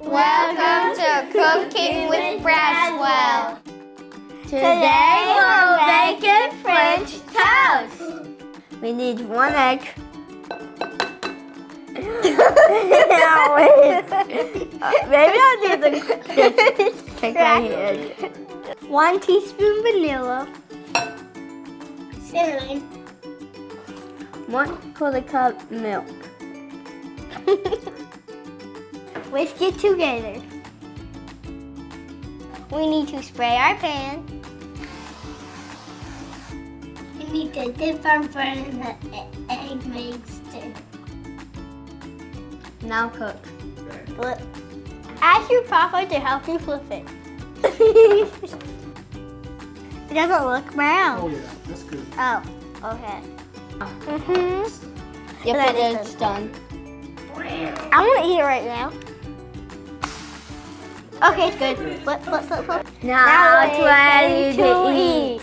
Welcome to Cooking with Braswell. Today we're making French toast. We need 1 egg. Maybe I'll do the cake right here. 1 teaspoon vanilla. Cinnamon. 1/4 cup milk. Whisk it together. We need to spray our pan. We need to dip our bread in the egg mixture. Now cook. Flip. Ask your papa to help you flip it. It doesn't look brown. Oh yeah, that's good. Oh, okay. Yep, That it is is done. I want to eat it right now. Okay, it's good. Flip, flip, flip, flip. Now it's ready to eat.